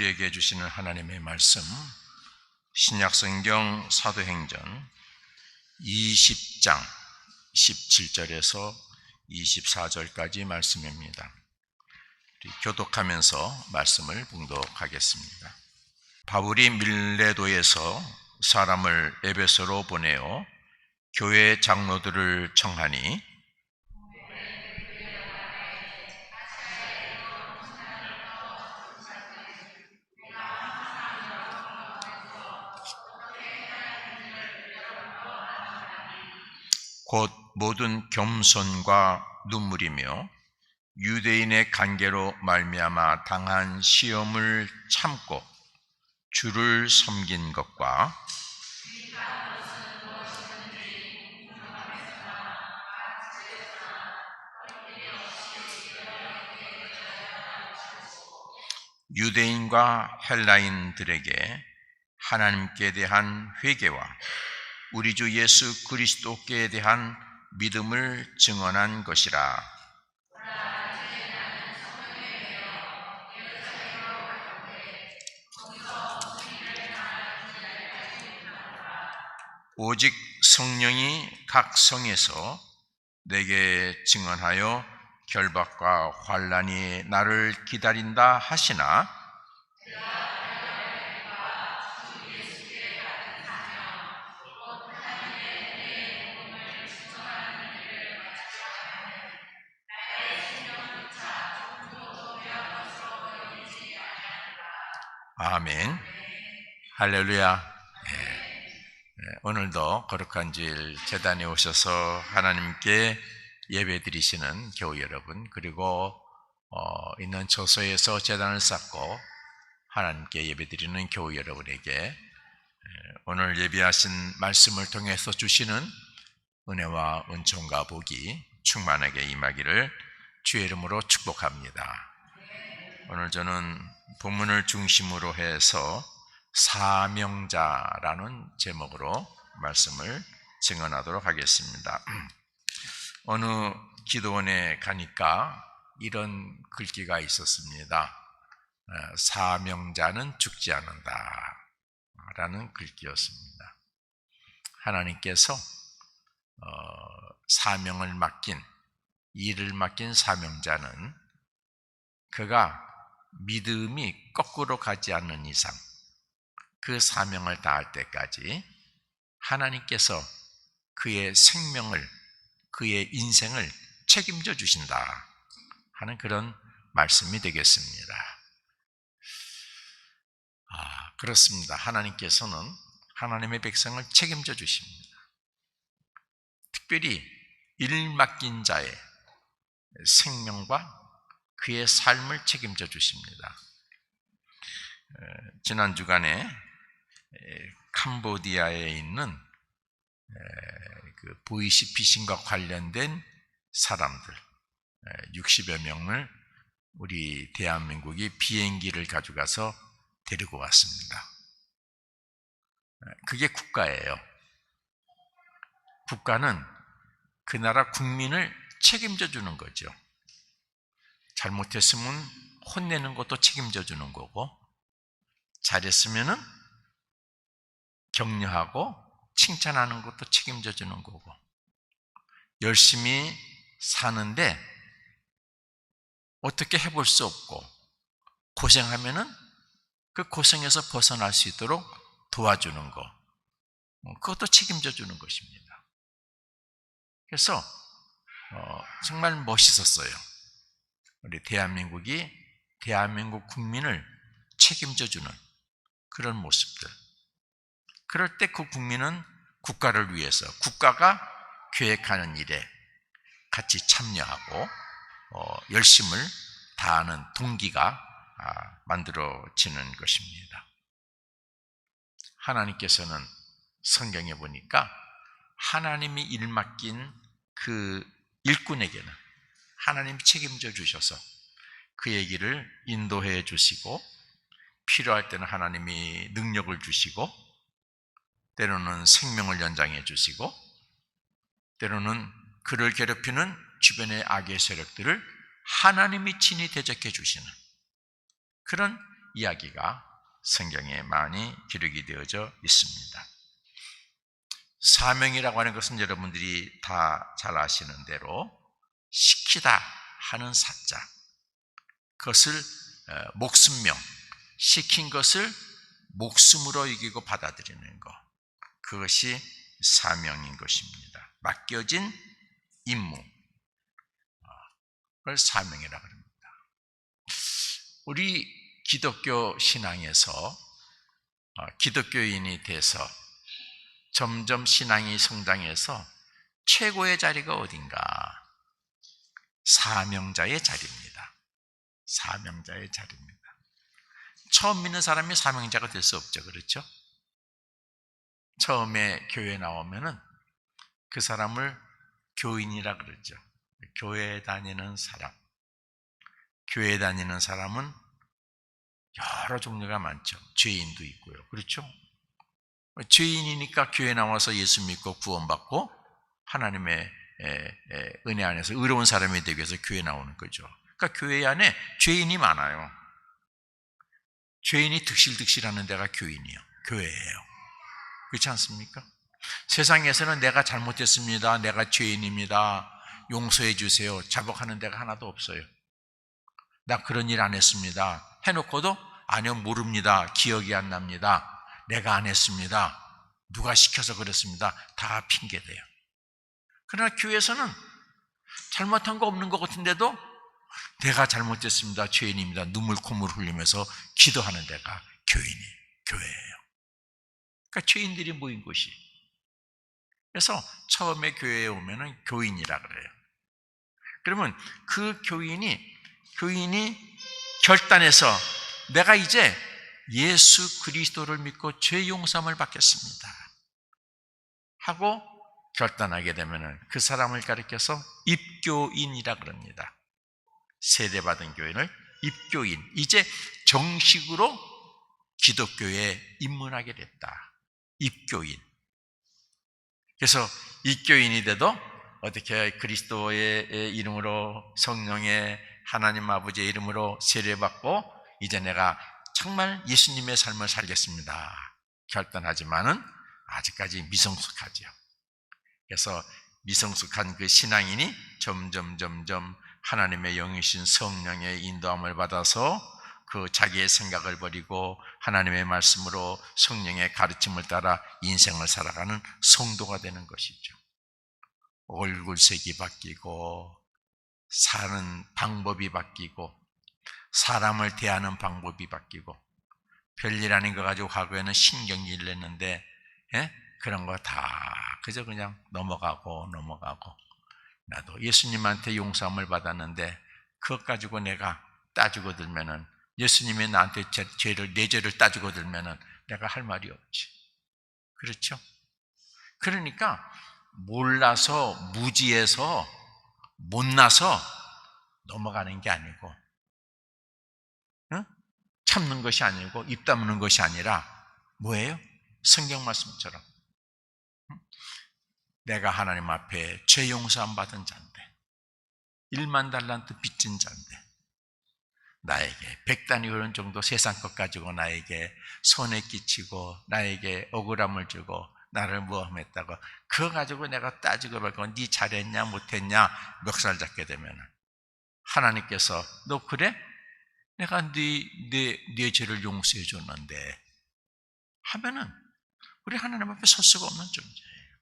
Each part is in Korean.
우리에게 주시는 하나님의 말씀, 신약성경 사도행전 20장 17절에서 24절까지 말씀입니다. 우리 교독하면서 말씀을 봉독하겠습니다. 바울이 밀레도에서 사람을 에베소로 보내어 교회 장로들을 청하니 곧 모든 겸손과 눈물이며 유대인의 관계로 말미암아 당한 시험을 참고 주를 섬긴 것과 유대인과 헬라인들에게 하나님께 대한 회개와 우리 주 예수 그리스도께 대한 믿음을 증언한 것이라. 오직 성령이 각 성에서 내게 증언하여 결박과 환난이 나를 기다린다 하시나 아멘. 할렐루야. 오늘도 거룩한 주일 제단에 오셔서 하나님께 예배 드리시는 교우 여러분, 그리고 있는 처소에서 제단을 쌓고 하나님께 예배 드리는 교우 여러분에게 오늘 예배하신 말씀을 통해서 주시는 은혜와 은총과 복이 충만하게 임하기를 주의 이름으로 축복합니다. 오늘 저는 본문을 중심으로 해서 사명자라는 제목으로 말씀을 증언하도록 하겠습니다. 어느 기도원에 가니까 이런 글귀가 있었습니다. 사명자는 죽지 않는다 라는 글귀였습니다. 하나님께서 사명을 맡긴, 일을 맡긴 사명자는 그가 믿음이 거꾸로 가지 않는 이상 그 사명을 다할 때까지 하나님께서 그의 생명을, 그의 인생을 책임져 주신다 하는 그런 말씀이 되겠습니다. 그렇습니다. 하나님께서는 하나님의 백성을 책임져 주십니다. 특별히 일 맡긴 자의 생명과 그의 삶을 책임져 주십니다. 지난 주간에 캄보디아에 있는 그 보이시피싱과 관련된 사람들 60여 명을 우리 대한민국이 비행기를 가져가서 데리고 왔습니다. 그게 국가예요. 국가는 그 나라 국민을 책임져 주는 거죠. 잘못했으면 혼내는 것도 책임져 주는 거고, 잘했으면은 격려하고 칭찬하는 것도 책임져 주는 거고, 열심히 사는데 어떻게 해볼 수 없고 고생하면은 그 고생에서 벗어날 수 있도록 도와주는 거, 그것도 책임져 주는 것입니다. 그래서 정말 멋있었어요. 우리 대한민국이 대한민국 국민을 책임져 주는 그런 모습들. 그럴 때 그 국민은 국가를 위해서, 국가가 계획하는 일에 같이 참여하고 열심을 다하는 동기가 만들어지는 것입니다. 하나님께서는 성경에 보니까 하나님이 일 맡긴 그 일꾼에게는 하나님이 책임져 주셔서 그의 길을 인도해 주시고, 필요할 때는 하나님이 능력을 주시고, 때로는 생명을 연장해 주시고, 때로는 그를 괴롭히는 주변의 악의 세력들을 하나님이 친히 대적해 주시는 그런 이야기가 성경에 많이 기록이 되어져 있습니다. 사명이라고 하는 것은 여러분들이 다 잘 아시는 대로 시키다 하는 사자, 그것을 목숨명, 시킨 것을 목숨으로 여기고 받아들이는 것, 그것이 사명인 것입니다. 맡겨진 임무, 그걸 사명이라고 합니다. 우리 기독교 신앙에서 기독교인이 돼서 점점 신앙이 성장해서 최고의 자리가 어딘가? 사명자의 자리입니다. 사명자의 자리입니다. 처음 믿는 사람이 사명자가 될 수 없죠. 그렇죠? 처음에 교회 나오면은 그 사람을 교인이라 그러죠. 교회 다니는 사람. 교회 다니는 사람은 여러 종류가 많죠. 죄인도 있고요. 그렇죠? 죄인이니까 교회 나와서 예수 믿고 구원받고 하나님의 은혜 안에서 의로운 사람이 되기 위해서 교회 나오는 거죠. 그러니까 교회 안에 죄인이 많아요. 죄인이 득실득실하는 데가 교회예요. 그렇지 않습니까? 세상에서는 내가 잘못했습니다, 내가 죄인입니다, 용서해 주세요, 자복하는 데가 하나도 없어요. 나 그런 일 안 했습니다 해놓고도 아니요, 모릅니다, 기억이 안 납니다, 내가 안 했습니다, 누가 시켜서 그랬습니다, 다 핑계대요. 그러나 교회에서는 잘못한 거 없는 것 같은데도 내가 잘못했습니다, 죄인입니다, 눈물 콧물 흘리면서 기도하는 데가 교회예요. 그러니까 죄인들이 모인 곳이. 그래서 처음에 교회에 오면은 교인이라 그래요. 그러면 그 교인이 결단해서 내가 이제 예수 그리스도를 믿고 죄 용서함을 받겠습니다 하고 결단하게 되면은 그 사람을 가리켜서 입교인이라 그럽니다. 세례받은 교인을 입교인, 이제 정식으로 기독교에 입문하게 됐다. 입교인. 그래서 입교인이 돼도 어떻게 그리스도의 이름으로, 성령의 하나님 아버지의 이름으로 세례받고 이제 내가 정말 예수님의 삶을 살겠습니다 결단하지만은 아직까지 미성숙하죠. 그래서 미성숙한 그 신앙인이 점점 하나님의 영이신 성령의 인도함을 받아서 그 자기의 생각을 버리고 하나님의 말씀으로 성령의 가르침을 따라 인생을 살아가는 성도가 되는 것이죠. 얼굴색이 바뀌고 사는 방법이 바뀌고 사람을 대하는 방법이 바뀌고, 별일 아닌 거 가지고 과거에는 신경질 냈는데 그런 거 다 그저 그냥 넘어가고 나도 예수님한테 용서함을 받았는데 그것 가지고 내가 따지고 들면은, 예수님이 나한테 내 죄를 따지고 들면은 내가 할 말이 없지. 그렇죠? 그러니까 몰라서, 무지해서, 못나서 넘어가는 게 아니고, 참는 것이 아니고, 입 다무는 것이 아니라 뭐예요? 성경 말씀처럼 내가 하나님 앞에 죄 용서함 받은 자인데, 1만 달란트 빚진 자인데, 나에게 100단위 그런 정도 세상 것 가지고 나에게 손해 끼치고 나에게 억울함을 주고 나를 모함했다고, 그거 가지고 내가 따지고 말고 네 잘했냐 못했냐 멱살 잡게 되면 하나님께서 너 그래? 내가 네 죄를 용서해 줬는데 하면은 우리 하나님 앞에 설 수가 없는 존재예요.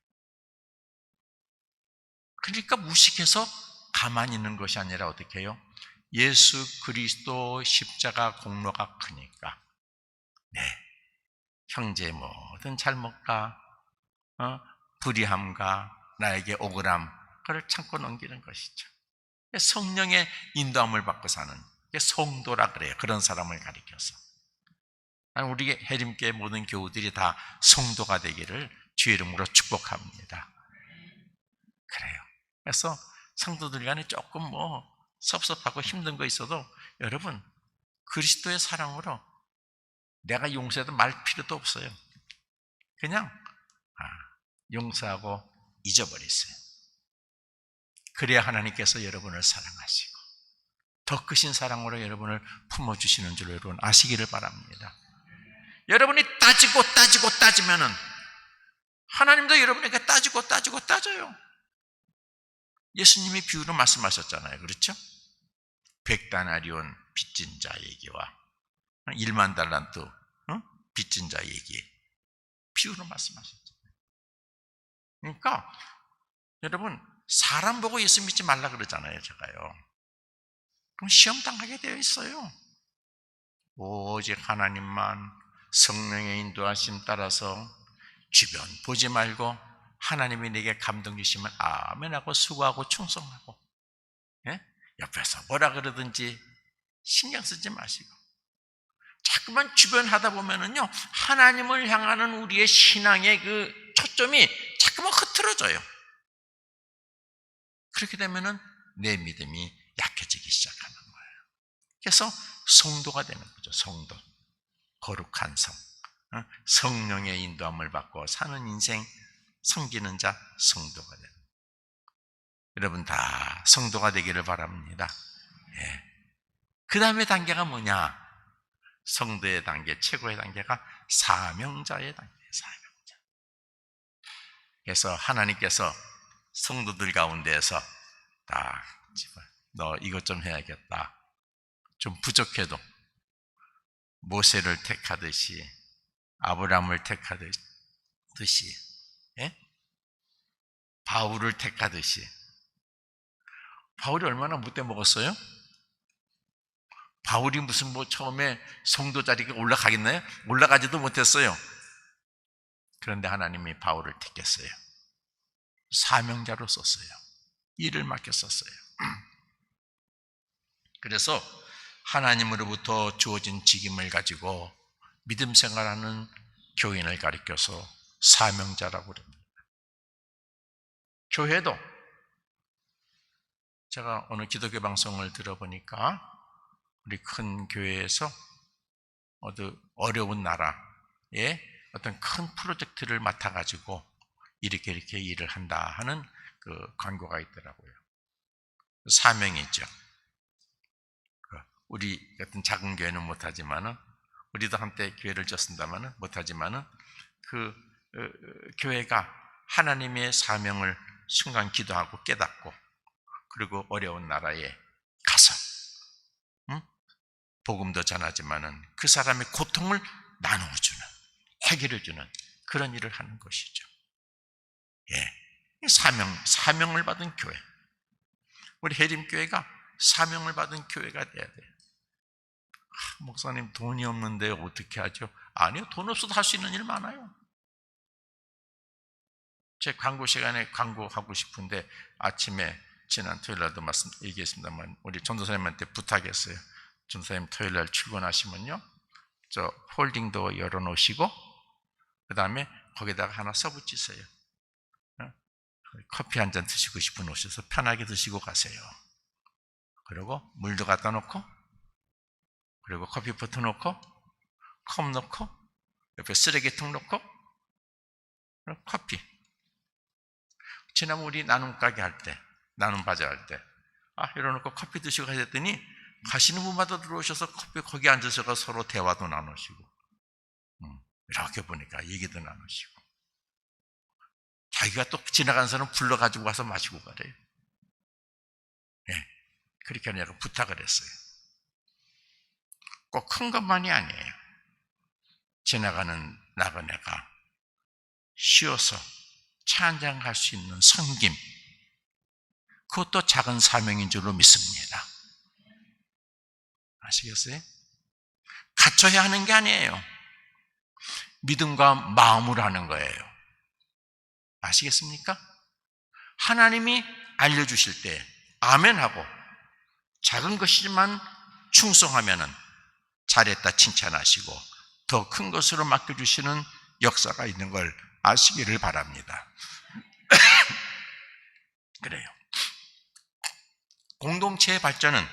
그러니까 무식해서 가만히 있는 것이 아니라 어떻게 해요? 예수 그리스도 십자가 공로가 크니까 형제의 모든 잘못과 불의함과 나에게 억울함, 그걸 참고 넘기는 것이죠. 성령의 인도함을 받고 사는 게 성도라 그래요. 그런 사람을 가리켜서 우리 해림교회 모든 교우들이 다 성도가 되기를 주의 이름으로 축복합니다. 그래요. 그래서 성도들 간에 조금 섭섭하고 힘든 거 있어도 여러분, 그리스도의 사랑으로 내가 용서해도 말 필요도 없어요. 그냥 용서하고 잊어버리세요. 그래야 하나님께서 여러분을 사랑하시고 더 크신 사랑으로 여러분을 품어주시는 줄 여러분 아시기를 바랍니다. 여러분이 따지면은 하나님도 여러분에게 따져요. 예수님이 비유로 말씀하셨잖아요. 그렇죠? 100다나리온 빚진 자 얘기와 1만 달란트 빚진 자 얘기 비유로 말씀하셨죠. 그러니까 여러분 사람 보고 예수 믿지 말라 그러잖아요. 제가요. 그럼 시험 당하게 되어 있어요. 오직 하나님만 성령의 인도하심 따라서 주변 보지 말고 하나님이 내게 감동 주시면 아멘하고 수고하고 충성하고, 예? 옆에서 뭐라 그러든지 신경 쓰지 마시고 자꾸만 주변 하다 보면은요 하나님을 향하는 우리의 신앙의 그 초점이 자꾸만 흐트러져요. 그렇게 되면은 내 믿음이 약해지기 시작하는 거예요. 그래서 성도가 되는 거죠. 성도, 거룩한 성, 성령의 인도함을 받고 사는 인생, 섬기는 자, 성도가 되는. 여러분 다 성도가 되기를 바랍니다. 예. 그 다음에 단계가 뭐냐? 성도의 단계, 최고의 단계가 사명자의 단계예요. 사명자. 그래서 하나님께서 성도들 가운데에서 다 너 이것 좀 해야겠다. 좀 부족해도 모세를 택하듯이 아브라함을 택하듯이, 예? 바울을 택하듯이. 바울이 얼마나 못돼 먹었어요? 바울이 무슨 처음에 성도 자리가 올라가겠나요? 올라가지도 못했어요. 그런데 하나님이 바울을 택했어요. 사명자로 썼어요. 일을 맡겼었어요. 그래서 하나님으로부터 주어진 직임을 가지고 믿음 생활하는 교인을 가리켜서 사명자라고 그럽니다. 교회도 제가 오늘 기독교 방송을 들어보니까 우리 큰 교회에서 어려운 나라에 어떤 큰 프로젝트를 맡아가지고 이렇게 일을 한다 하는 그 광고가 있더라고요. 사명이 있죠. 우리 같은 작은 교회는 못하지만은, 우리도 한때 교회를 졌습니다만은 못하지만은 그 교회가 하나님의 사명을 순간 기도하고 깨닫고 그리고 어려운 나라에 가서 복음도 전하지만은 그 사람의 고통을 나누어주는, 해결해주는 그런 일을 하는 것이죠. 예, 사명을 받은 교회. 우리 해림교회가 사명을 받은 교회가 돼야 돼요. 목사님 돈이 없는데 어떻게 하죠? 아니요, 돈 없어도 할 수 있는 일 많아요. 제 광고 시간에 광고하고 싶은데 아침에 지난 토요일날도 얘기했습니다만 우리 전도사님한테 부탁했어요. 전도사님 토요일날 출근하시면요 저 홀딩도 열어놓으시고 그 다음에 거기다가 하나 써붙이세요. 커피 한 잔 드시고 싶은 오셔서 편하게 드시고 가세요. 그리고 물도 갖다 놓고 그리고 커피포트 놓고 컵 놓고 옆에 쓰레기통 놓고 커피. 지난번 우리 나눔 가게 할 때, 나눔 바자 할 때 이러놓고 커피 드시고 가셨더니 가시는 분마다 들어오셔서 거기 앉으셔서 서로 대화도 나누시고 이렇게 보니까 얘기도 나누시고 자기가 또 지나간 사람 불러가지고 가서 마시고 가래요. 네, 그렇게 하냐고 부탁을 했어요. 꼭 큰 것만이 아니에요. 지나가는 나그네가 쉬어서 차 한잔 갈 수 있는 섬김, 그것도 작은 사명인 줄로 믿습니다. 아시겠어요? 갖춰야 하는 게 아니에요. 믿음과 마음으로 하는 거예요. 아시겠습니까? 하나님이 알려주실 때 아멘하고 작은 것이지만 충성하면은 잘했다 칭찬하시고 더 큰 것으로 맡겨주시는 역사가 있는 걸 아시기를 바랍니다. 그래요. 공동체의 발전은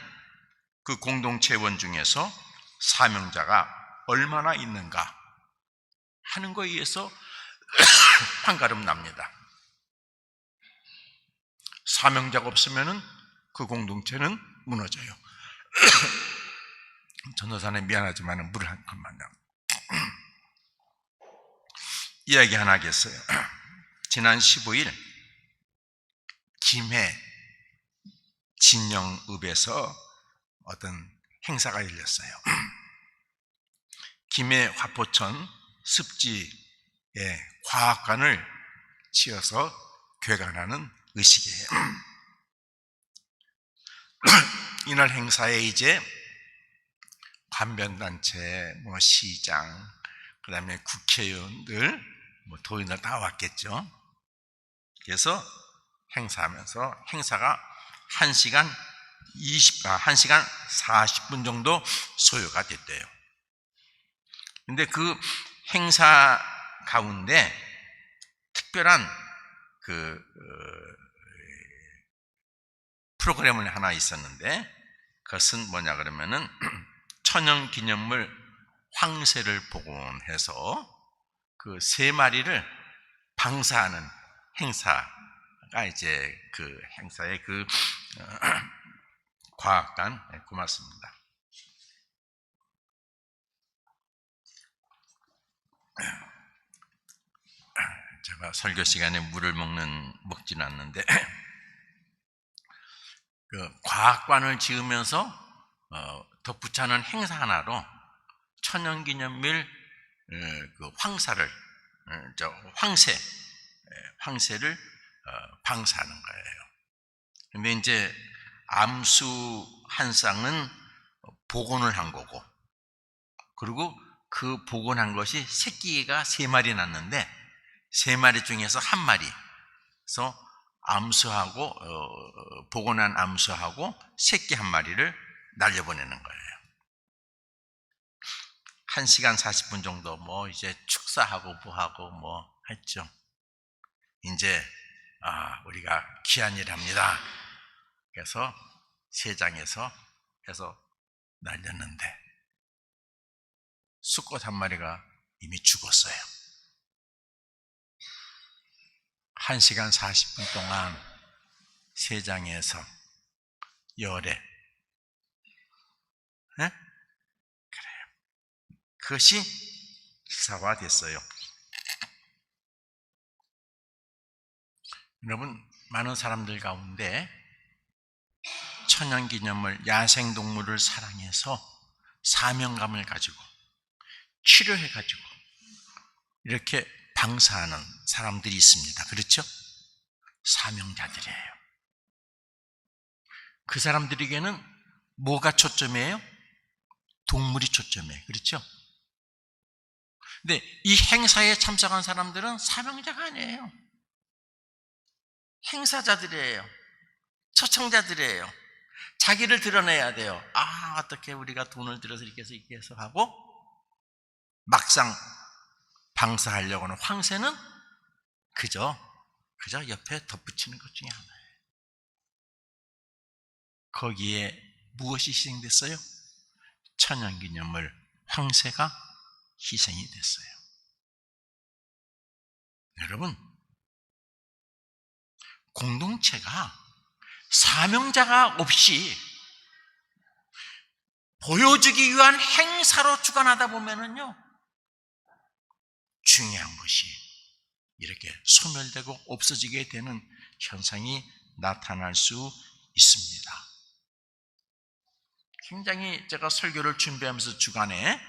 그 공동체원 중에서 사명자가 얼마나 있는가 하는 거에 의해서 판가름 납니다. 사명자가 없으면 그 공동체는 무너져요. 전도사님 미안하지만 물을 한 컵만요. 이야기 하나 하겠어요. 지난 15일 김해 진영읍에서 어떤 행사가 열렸어요. 김해 화포천 습지에 과학관을 지어서 개관하는 의식이에요. 이날 행사에 이제 관변단체, 시장, 그 다음에 국회의원들, 도인들 다 왔겠죠. 그래서 행사하면서 행사가 1시간 40분 정도 소요가 됐대요. 근데 그 행사 가운데 특별한 프로그램이 하나 있었는데, 그것은 뭐냐 그러면은 천연기념물 황새를 복원해서 그 3마리를 방사하는 행사가 이제 그 행사의 과학관. 고맙습니다. 제가 설교 시간에 물을 먹지는 않는데 그 과학관을 지으면서 덧붙여는 행사 하나로 천연기념물 황새를 방사하는 거예요. 근데 이제 암수 한 쌍은 복원을 한 거고, 그리고 그 복원한 것이 새끼가 3마리 났는데 3마리 중에서 1마리에서 암수하고 복원한 암수하고 새끼 1마리를 날려보내는 거예요. 1시간 40분 정도 이제 축사하고 뭐하고 했죠. 이제 우리가 귀한 일 합니다. 그래서 세장에서 해서 날렸는데 수컷 1마리가 이미 죽었어요. 1시간 40분 동안 세장에서 열에. 네? 그래요. 그것이 기사화됐어요. 여러분, 많은 사람들 가운데 천연기념물, 야생동물을 사랑해서 사명감을 가지고 치료해가지고 이렇게 방사하는 사람들이 있습니다. 그렇죠? 사명자들이에요. 그 사람들에게는 뭐가 초점이에요? 동물이 초점이에요. 그렇죠? 근데 이 행사에 참석한 사람들은 사명자가 아니에요. 행사자들이에요. 초청자들이에요. 자기를 드러내야 돼요. 어떻게 우리가 돈을 들여서 이렇게 해서 하고, 막상 방사하려고 하는 황새는 그저 옆에 덧붙이는 것 중에 하나예요. 거기에 무엇이 희생됐어요? 천연기념물 황새가 희생이 됐어요. 여러분, 공동체가 사명자가 없이 보여주기 위한 행사로 주관하다 보면은요, 중요한 것이 이렇게 소멸되고 없어지게 되는 현상이 나타날 수 있습니다. 굉장히 제가 설교를 준비하면서 주간에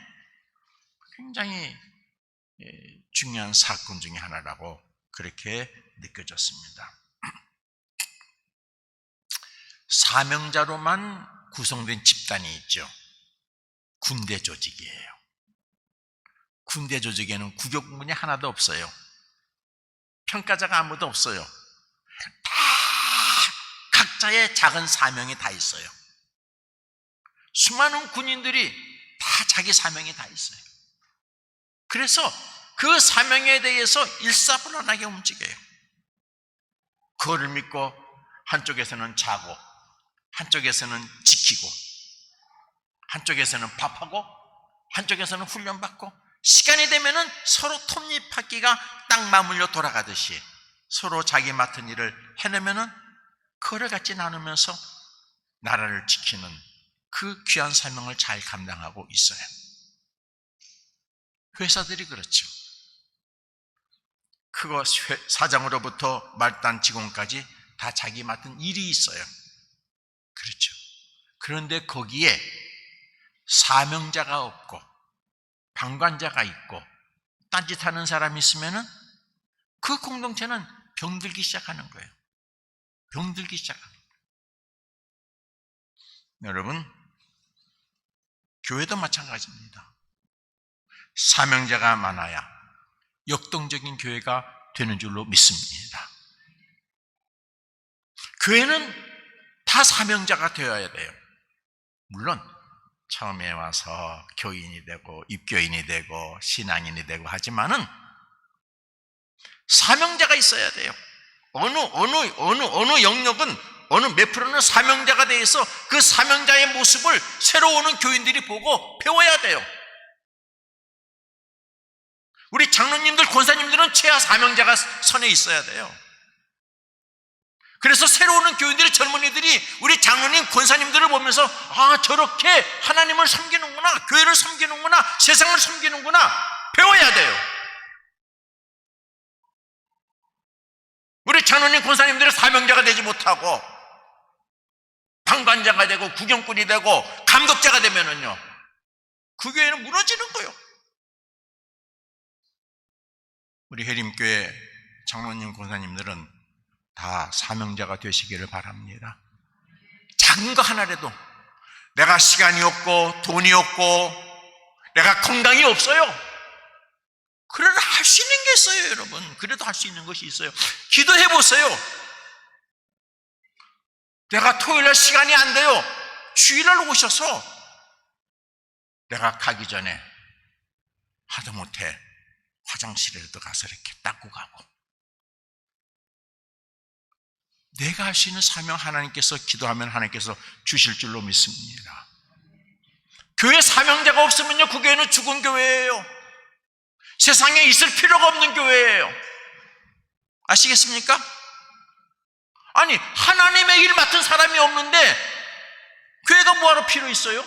굉장히 중요한 사건 중에 하나라고 그렇게 느껴졌습니다. 사명자로만 구성된 집단이 있죠. 군대 조직이에요. 군대 조직에는 구격문이 하나도 없어요. 평가자가 아무도 없어요. 다 각자의 작은 사명이 다 있어요. 수많은 군인들이 다 자기 사명이 다 있어요. 그래서 그 사명에 대해서 일사불란하게 움직여요. 그거를 믿고 한쪽에서는 자고, 한쪽에서는 지키고, 한쪽에서는 밥하고, 한쪽에서는 훈련받고, 시간이 되면은 서로 톱니바퀴가 딱 맞물려 돌아가듯이 서로 자기 맡은 일을 해내면은 그거를 갖지 나누면서 나라를 지키는 그 귀한 사명을 잘 감당하고 있어요. 회사들이 그렇죠. 그거 사장으로부터 말단 직원까지 다 자기 맡은 일이 있어요. 그렇죠. 그런데 거기에 사명자가 없고 방관자가 있고 딴짓하는 사람이 있으면은 그 공동체는 병들기 시작하는 거예요. 병들기 시작하는 거예요. 여러분, 교회도 마찬가지입니다. 사명자가 많아야 역동적인 교회가 되는 줄로 믿습니다. 교회는 다 사명자가 되어야 돼요. 물론 처음에 와서 교인이 되고 입교인이 되고 신앙인이 되고 하지만은 사명자가 있어야 돼요. 어느 영역은 어느 몇 프로는 사명자가 돼서 그 사명자의 모습을 새로 오는 교인들이 보고 배워야 돼요. 우리 장로님들, 권사님들은 최하 사명자가 선에 있어야 돼요. 그래서 새로 오는 교인들의 젊은이들이 우리 장로님, 권사님들을 보면서 아, 저렇게 하나님을 섬기는구나, 교회를 섬기는구나, 세상을 섬기는구나 배워야 돼요. 우리 장로님, 권사님들의 사명자가 되지 못하고 방관자가 되고 구경꾼이 되고 감독자가 되면은요, 그 교회는 무너지는 거예요. 우리 해림교회 장로님, 권사님들은 다 사명자가 되시기를 바랍니다. 작은 거 하나라도 내가 시간이 없고 돈이 없고 내가 건강이 없어요. 그래도 할 수 있는 게 있어요, 여러분. 그래도 할 수 있는 것이 있어요. 기도해 보세요. 내가 토요일날 시간이 안 돼요. 주일날 오셔서 내가 가기 전에 하다못해 화장실에도 가서 이렇게 닦고 가고, 내가 할 수 있는 사명 하나님께서 기도하면 하나님께서 주실 줄로 믿습니다. 교회 사명자가 없으면요, 그 교회는 죽은 교회예요. 세상에 있을 필요가 없는 교회예요. 아시겠습니까? 아니, 하나님의 일 맡은 사람이 없는데 교회가 뭐하러 필요 있어요?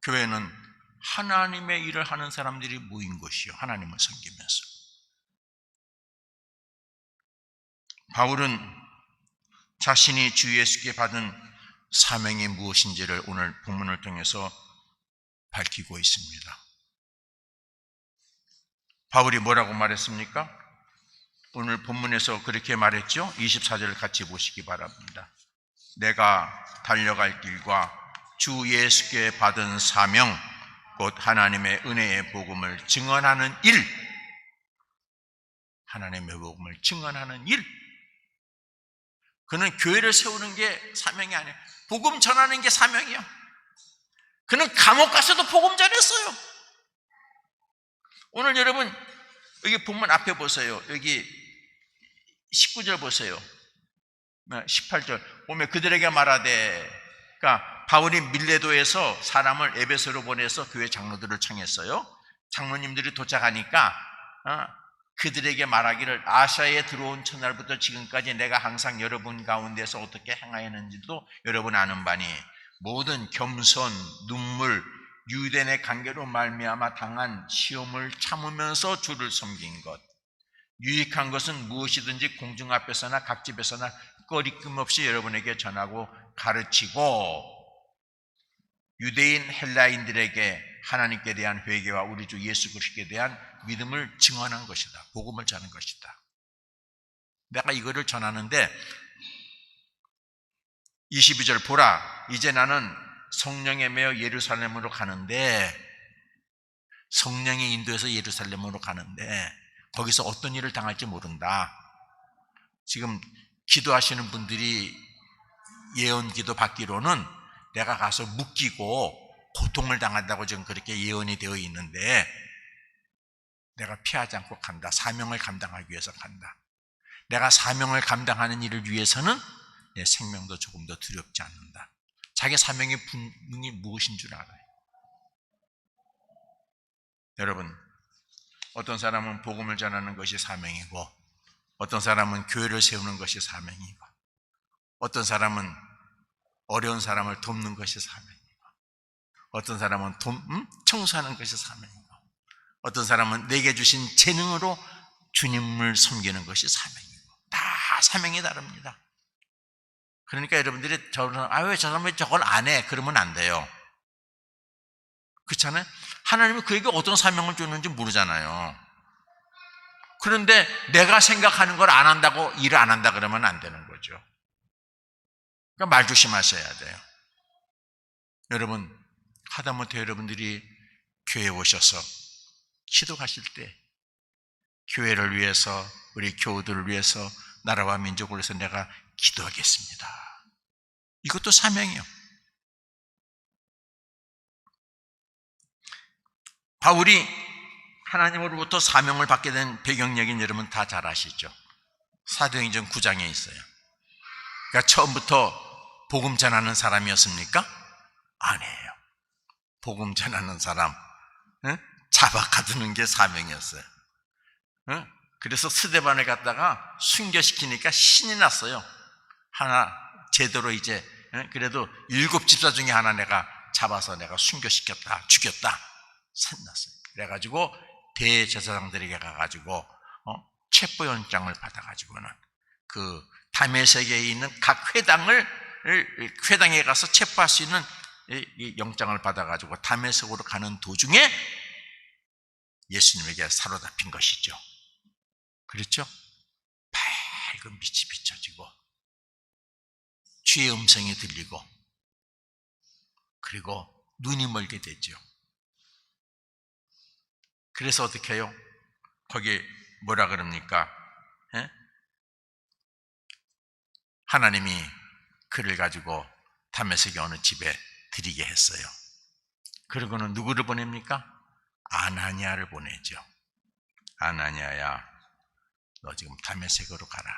교회는 하나님의 일을 하는 사람들이 모인 것이요, 하나님을 섬기면서. 바울은 자신이 주 예수께 받은 사명이 무엇인지를 오늘 본문을 통해서 밝히고 있습니다. 바울이 뭐라고 말했습니까? 오늘 본문에서 그렇게 말했죠. 24절을 같이 보시기 바랍니다. 내가 달려갈 길과 주 예수께 받은 사명, 곧 하나님의 은혜의 복음을 증언하는 일, 하나님의 복음을 증언하는 일. 그는 교회를 세우는 게 사명이 아니에요. 복음 전하는 게 사명이에요. 그는 감옥 가서도 복음 전했어요. 오늘 여러분 여기 본문 앞에 보세요. 여기 19절 보세요. 18절 보면 그들에게 말하되, 그러니까 바울이 밀레도에서 사람을 에베소로 보내서 교회 장로들을 청했어요. 장로님들이 도착하니까 그들에게 말하기를 아시아에 들어온 첫날부터 지금까지 내가 항상 여러분 가운데서 어떻게 행하였는지도 여러분 아는 바니 모든 겸손, 눈물, 유대인의 관계로 말미암아 당한 시험을 참으면서 주를 섬긴 것, 유익한 것은 무엇이든지 공중 앞에서나 각집에서나 꺼리낌 없이 여러분에게 전하고 가르치고, 유대인 헬라인들에게 하나님께 대한 회개와 우리 주 예수 그리스도에 대한 믿음을 증언한 것이다. 복음을 전한 것이다. 내가 이거를 전하는데 22절 보라, 이제 나는 성령에 매여 예루살렘으로 가는데, 성령의 인도에서 예루살렘으로 가는데 거기서 어떤 일을 당할지 모른다. 지금 기도하시는 분들이 예언 기도 받기로는 내가 가서 묶이고 고통을 당한다고 지금 그렇게 예언이 되어 있는데, 내가 피하지 않고 간다. 사명을 감당하기 위해서 간다. 내가 사명을 감당하는 일을 위해서는 내 생명도 조금 더 두렵지 않는다. 자기 사명의 분명히 무엇인 줄 알아요. 여러분, 어떤 사람은 복음을 전하는 것이 사명이고, 어떤 사람은 교회를 세우는 것이 사명이고, 어떤 사람은 어려운 사람을 돕는 것이 사명이고, 어떤 사람은 청소하는 것이 사명이고, 어떤 사람은 내게 주신 재능으로 주님을 섬기는 것이 사명이고, 다 사명이 다릅니다. 그러니까 여러분들이 왜 저 사람이 저걸 안 해? 그러면 안 돼요. 그렇잖아요? 하나님이 그에게 어떤 사명을 주는지 모르잖아요. 그런데 내가 생각하는 걸 안 한다고, 일을 안 한다 그러면 안 되는 거죠. 그러니까 말 조심하셔야 돼요. 여러분, 하다못해 여러분들이 교회에 오셔서 기도 가실 때 교회를 위해서, 우리 교우들을 위해서, 나라와 민족을 위해서 내가 기도하겠습니다. 이것도 사명이요. 바울이 하나님으로부터 사명을 받게 된 배경역인 여러분 다 잘 아시죠? 사도행전 9장에 있어요. 그러니까 처음부터 복음 전하는 사람이었습니까? 아니에요. 복음 전하는 사람 잡아 가두는 게 사명이었어요. 그래서 스데반을 갖다가 순교시키니까 신이 났어요. 하나 제대로 이제 그래도 7집사 중에 하나 내가 잡아서 내가 순교시켰다, 죽였다, 산났어요. 그래가지고 대제사장들에게 가가지고 체포영장을 받아가지고는 그 다메섹에 있는 각 회당에 가서 체포할 수 있는 영장을 받아가지고 다메섹으로 가는 도중에 예수님에게 사로잡힌 것이죠. 그렇죠? 밝은 빛이 비춰지고 주의 음성이 들리고 그리고 눈이 멀게 되죠. 그래서 어떻게 해요? 거기 뭐라 그럽니까? 하나님이 그를 가지고 다메섹의 어느 집에 들이게 했어요. 그러고는 누구를 보냅니까? 아나니아를 보내죠. 아나니아야, 너 지금 다메섹으로 가라.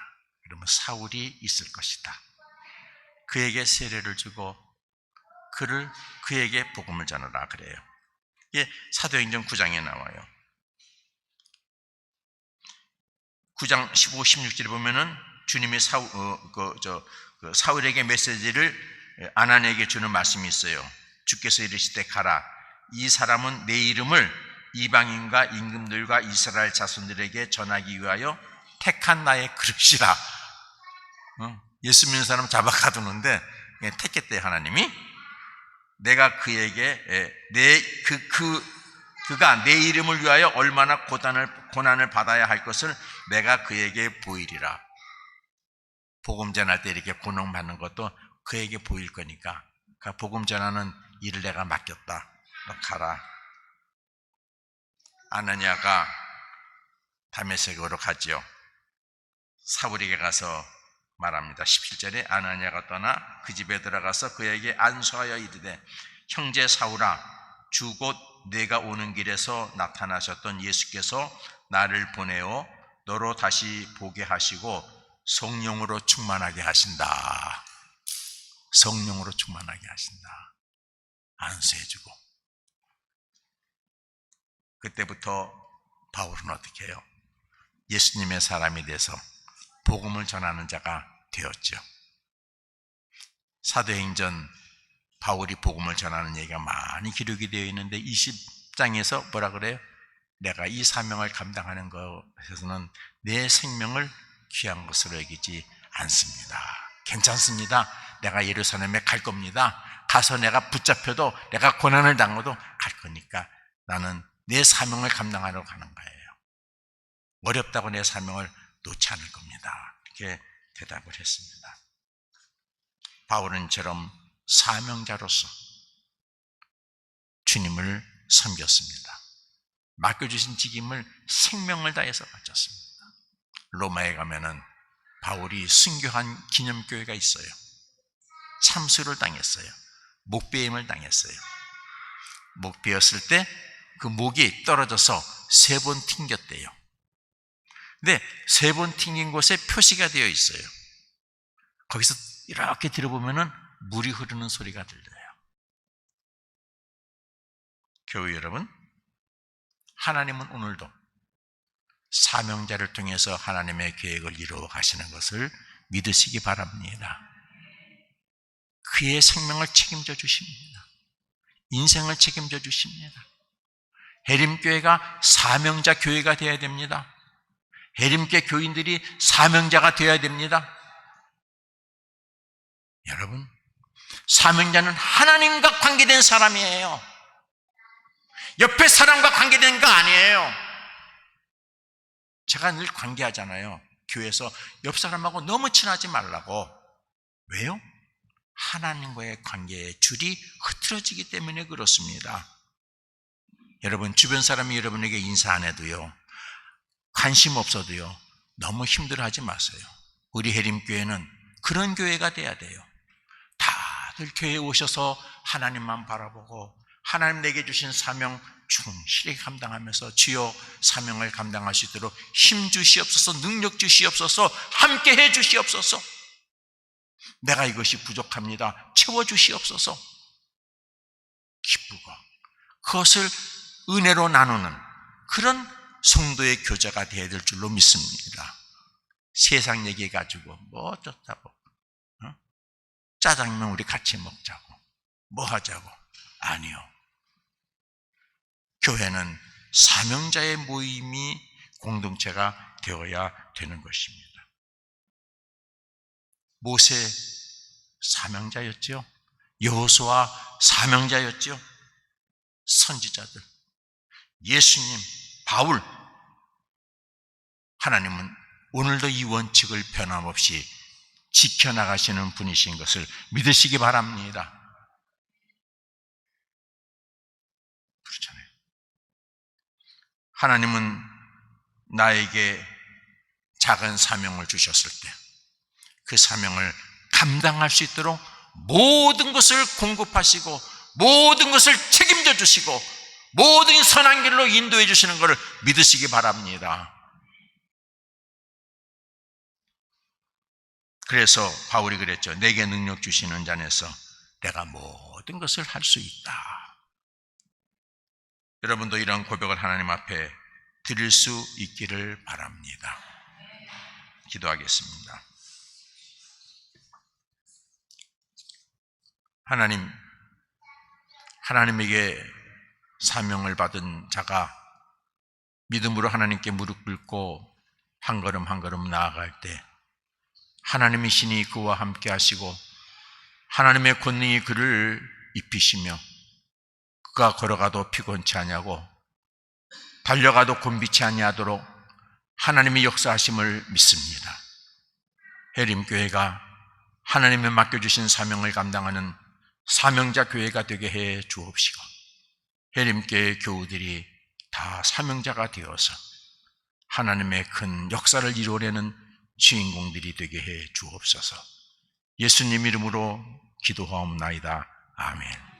그러면 사울이 있을 것이다. 그에게 세례를 주고 그에게 복음을 전하라 그래요. 이게 사도행전 9장에 나와요. 9장 15, 16절에 보면은 주님이 사울에게 메시지를 아나니아에게 주는 말씀이 있어요. 주께서 이르시되 가라. 이 사람은 내 이름을 이방인과 임금들과 이스라엘 자손들에게 전하기 위하여 택한 나의 그릇이라. 예수 믿는 사람 잡아 가두는데 택했대 하나님이. 내가 그에게 그가 내 이름을 위하여 얼마나 고난을 받아야 할 것을 내가 그에게 보이리라. 복음 전할 때 이렇게 고난받는 것도 그에게 보일 거니까 복음 전하는 일을 내가 맡겼다. 너 가라. 아나니아가 다메섹으로 가지요. 사울에게 가서 말합니다. 17절에 아나니아가 떠나 그 집에 들어가서 그에게 안수하여 이르되 형제 사울아, 주 곧 내가 오는 길에서 나타나셨던 예수께서 나를 보내어 너로 다시 보게 하시고 성령으로 충만하게 하신다. 성령으로 충만하게 하신다. 안수해주고. 그때부터 바울은 어떻게 해요? 예수님의 사람이 돼서 복음을 전하는 자가 되었죠. 사도행전 바울이 복음을 전하는 얘기가 많이 기록이 되어 있는데 20장에서 뭐라 그래요? 내가 이 사명을 감당하는 것에서는 내 생명을 귀한 것으로 여기지 않습니다. 괜찮습니다. 내가 예루살렘에 갈 겁니다. 가서 내가 붙잡혀도 내가 고난을 당해도 갈 거니까 나는 내 사명을 감당하러 가는 거예요. 어렵다고 내 사명을 놓지 않을 겁니다. 이렇게 대답을 했습니다. 바울은 처럼 사명자로서 주님을 섬겼습니다. 맡겨주신 직임을 생명을 다해서 바쳤습니다. 로마에 가면은 바울이 순교한 기념교회가 있어요. 참수를 당했어요. 목베임을 당했어요. 목 베었을 때 그 목이 떨어져서 3번 튕겼대요. 근데 3번 튕긴 곳에 표시가 되어 있어요. 거기서 이렇게 들어보면은 물이 흐르는 소리가 들려요. 교회 여러분, 하나님은 오늘도 사명자를 통해서 하나님의 계획을 이루어 가시는 것을 믿으시기 바랍니다. 그의 생명을 책임져 주십니다. 인생을 책임져 주십니다. 해림교회가 사명자 교회가 되어야 됩니다. 해림교회 교인들이 사명자가 되어야 됩니다. 여러분, 사명자는 하나님과 관계된 사람이에요. 옆에 사람과 관계된 거 아니에요. 제가 늘 관계하잖아요. 교회에서 옆 사람하고 너무 친하지 말라고. 왜요? 하나님과의 관계의 줄이 흐트러지기 때문에 그렇습니다. 여러분, 주변 사람이 여러분에게 인사 안 해도요, 관심 없어도요, 너무 힘들어하지 마세요. 우리 해림교회는 그런 교회가 돼야 돼요. 다들 교회에 오셔서 하나님만 바라보고 하나님 내게 주신 사명 충실히 감당하면서 주여 사명을 감당할 수 있도록 힘 주시옵소서, 능력 주시옵소서, 함께 해 주시옵소서, 내가 이것이 부족합니다, 채워 주시옵소서 기쁘고 그것을 은혜로 나누는 그런 성도의 교제가 되어야 될 줄로 믿습니다. 세상 얘기 가지고 뭐 어쩌다고, 짜장면 우리 같이 먹자고, 뭐 하자고, 아니요. 교회는 사명자의 모임이 공동체가 되어야 되는 것입니다. 모세 사명자였죠. 여호수아 사명자였죠. 선지자들, 예수님, 바울, 하나님은 오늘도 이 원칙을 변함없이 지켜나가시는 분이신 것을 믿으시기 바랍니다. 그렇잖아요. 하나님은 나에게 작은 사명을 주셨을 때 그 사명을 감당할 수 있도록 모든 것을 공급하시고 모든 것을 책임져 주시고 모든 선한 길로 인도해 주시는 것을 믿으시기 바랍니다. 그래서 바울이 그랬죠. 내게 능력 주시는 자 안에서 내가 모든 것을 할 수 있다. 여러분도 이런 고백을 하나님 앞에 드릴 수 있기를 바랍니다. 기도하겠습니다. 하나님에게 사명을 받은 자가 믿음으로 하나님께 무릎 꿇고 한 걸음 한 걸음 나아갈 때 하나님이 신이 그와 함께 하시고 하나님의 권능이 그를 입히시며 그가 걸어가도 피곤치 아니하고 달려가도 곤비치 아니하도록 하나님의 역사하심을 믿습니다. 해림교회가 하나님의 맡겨주신 사명을 감당하는 사명자 교회가 되게 해 주옵시고 해림교회 교우들이 다 사명자가 되어서 하나님의 큰 역사를 이루려는 주인공들이 되게 해 주옵소서. 예수님 이름으로 기도하옵나이다. 아멘.